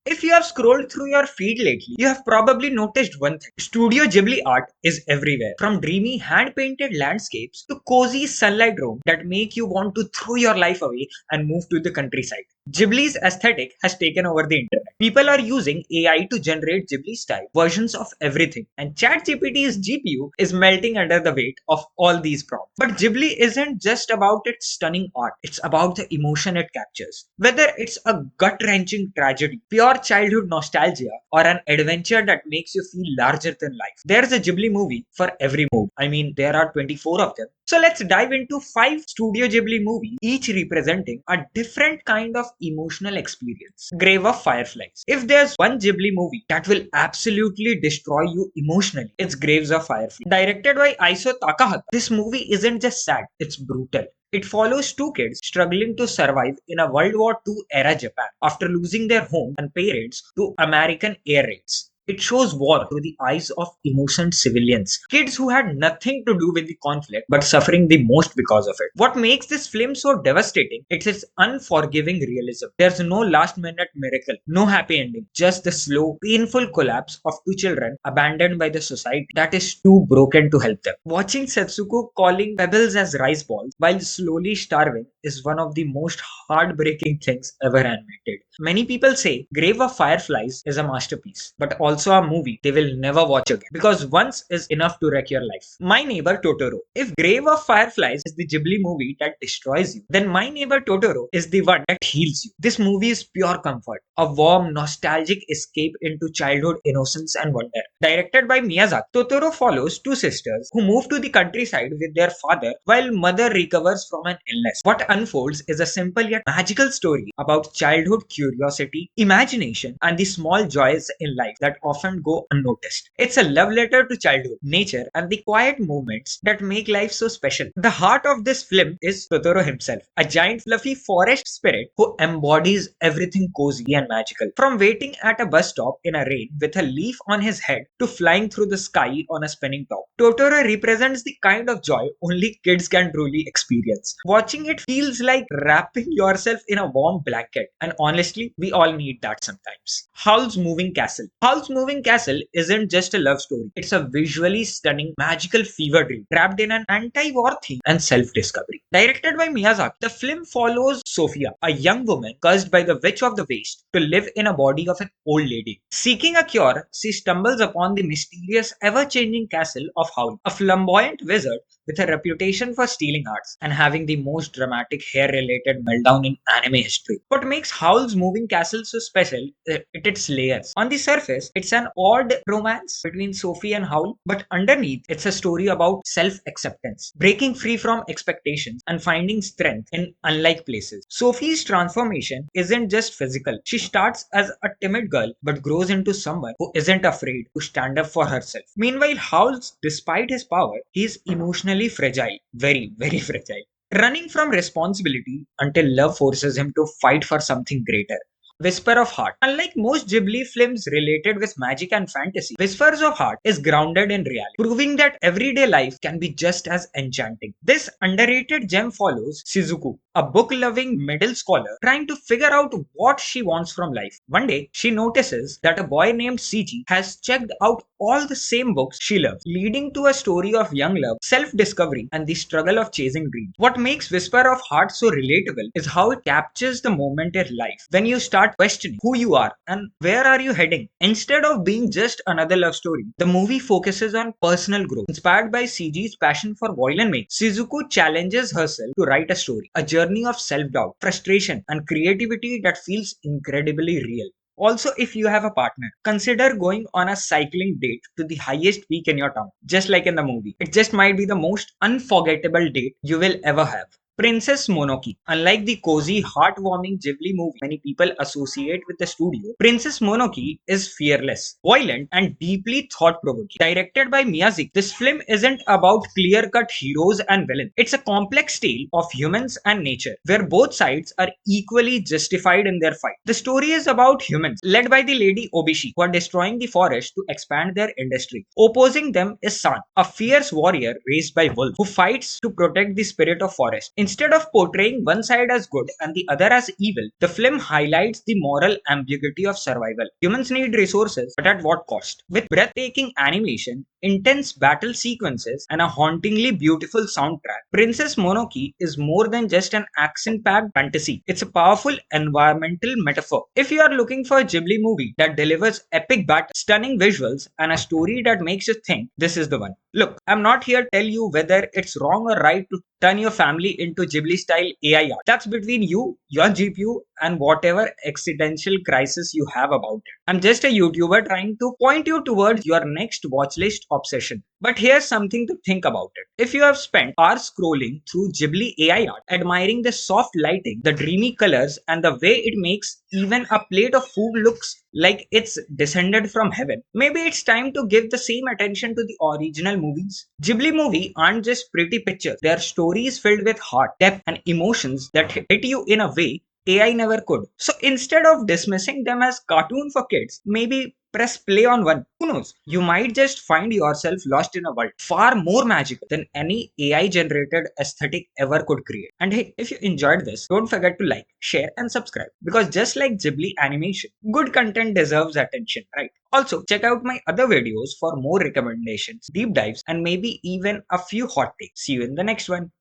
If you have scrolled through your feed lately, you have probably noticed one thing. Studio Ghibli art is everywhere. From dreamy hand-painted landscapes to cozy sunlight rooms that make you want to throw your life away and move to the countryside. Ghibli's aesthetic has taken over the internet. People are using AI to generate Ghibli style versions of everything, and ChatGPT's GPU is melting under the weight of all these prompts. But Ghibli isn't just about its stunning art, it's about the emotion it captures. Whether it's a gut wrenching tragedy, pure childhood nostalgia, or an adventure that makes you feel larger than life, there's a Ghibli movie for every mood. I mean, there are 24 of them. So let's dive into 5 Studio Ghibli movies, each representing a different kind of emotional experience. Grave of Fireflies. If there's one Ghibli movie that will absolutely destroy you emotionally, it's Graves of Fireflies. Directed by Aiso Takahata, this movie isn't just sad, it's brutal. It follows two kids struggling to survive in a World War II era Japan after losing their home and parents to American air raids. It shows war through the eyes of innocent civilians, kids who had nothing to do with the conflict but suffering the most because of it. What makes this film so devastating? It's its unforgiving realism. There's no last minute miracle, no happy ending, just the slow, painful collapse of two children abandoned by the society that is too broken to help them. Watching Setsuko calling pebbles as rice balls while slowly starving is one of the most heartbreaking things ever animated. Many people say Grave of Fireflies is a masterpiece, but also a movie they will never watch again because once is enough to wreck your life. My Neighbor Totoro. If Grave of Fireflies is the Ghibli movie that destroys you, then My Neighbor Totoro is the one that heals you. This movie is pure comfort, a warm, nostalgic escape into childhood innocence and wonder. Directed by Miyazaki, Totoro follows two sisters who move to the countryside with their father while mother recovers from an illness. What unfolds is a simple yet magical story about childhood curiosity, imagination, and the small joys in life that often go unnoticed. It's a love letter to childhood, nature, and the quiet moments that make life so special. The heart of this film is Totoro himself, a giant fluffy forest spirit who embodies everything cozy and magical. From waiting at a bus stop in a rain with a leaf on his head to flying through the sky on a spinning top, Totoro represents the kind of joy only kids can truly experience. Watching it feels like wrapping yourself in a warm blanket, and honestly, we all need that sometimes. Howl's Moving Castle. Howl's Moving Castle isn't just a love story, it's a visually stunning, magical fever dream wrapped in an anti war theme and self discovery. Directed by Miyazaki, the film follows Sophia, a young woman cursed by the Witch of the Waste to live in a body of an old lady. Seeking a cure, she stumbles upon the mysterious, ever changing castle of Howl, a flamboyant wizard with a reputation for stealing hearts and having the most dramatic hair related meltdown in anime history. What makes Howl's Moving Castle so special is its layers. On the surface, it's an odd romance between Sophie and Howl, but underneath, it's a story about self acceptance, breaking free from expectations, and finding strength in unlike places. Sophie's transformation isn't just physical. She starts as a timid girl but grows into someone who isn't afraid to stand up for herself. Meanwhile, Howl's, despite his power, he's emotionally fragile, very, very fragile, running from responsibility until love forces him to fight for something greater. Whisper of Heart. Unlike most Ghibli films related with magic and fantasy, Whispers of Heart is grounded in reality, proving that everyday life can be just as enchanting. This underrated gem follows Shizuku, a book-loving middle scholar trying to figure out what she wants from life. One day, she notices that a boy named Seiji has checked out all the same books she loves, leading to a story of young love, self-discovery, and the struggle of chasing dreams. What makes Whisper of Heart so relatable is how it captures the moment in life when you start questioning who you are and where are you heading. Instead of being just another love story, the movie focuses on personal growth. Inspired by Seiji's passion for violin making, Shizuku challenges herself to write a story, a journey of self-doubt, frustration, and creativity that feels incredibly real. Also, if you have a partner, consider going on a cycling date to the highest peak in your town, just like in the movie. It just might be the most unforgettable date you will ever have. Princess Mononoke. Unlike the cozy, heartwarming Ghibli movie many people associate with the studio, Princess Mononoke is fearless, violent, and deeply thought-provoking. Directed by Miyazaki, this film isn't about clear-cut heroes and villains. It's a complex tale of humans and nature, where both sides are equally justified in their fight. The story is about humans, led by the Lady Obishi, who are destroying the forest to expand their industry. Opposing them is San, a fierce warrior raised by wolves, who fights to protect the spirit of forest. Instead of portraying one side as good and the other as evil, the film highlights the moral ambiguity of survival. Humans need resources, but at what cost? With breathtaking animation, intense battle sequences, and a hauntingly beautiful soundtrack, Princess Mononoke is more than just an action-packed fantasy. It's a powerful environmental metaphor. If you are looking for a Ghibli movie that delivers epic battles, stunning visuals, and a story that makes you think, this is the one. Look, I'm not here to tell you whether it's wrong or right to turn your family into Ghibli style AI art. That's between you, your GPU, and whatever existential crisis you have about it. I'm just a YouTuber trying to point you towards your next watchlist obsession. But here's something to think about it. If you have spent hours scrolling through Ghibli AI art, admiring the soft lighting, the dreamy colors, and the way it makes even a plate of food looks like it's descended from heaven, maybe it's time to give the same attention to the original movies. Ghibli movies aren't just pretty pictures, they are stories filled with heart, depth, and emotions that hit you in a way AI never could. So instead of dismissing them as cartoon for kids, maybe press play on one. Who knows? You might just find yourself lost in a world far more magical than any AI generated aesthetic ever could create. And hey, if you enjoyed this, don't forget to like, share, and subscribe. Because just like Ghibli animation, good content deserves attention, right? Also, check out my other videos for more recommendations, deep dives, and maybe even a few hot takes. See you in the next one.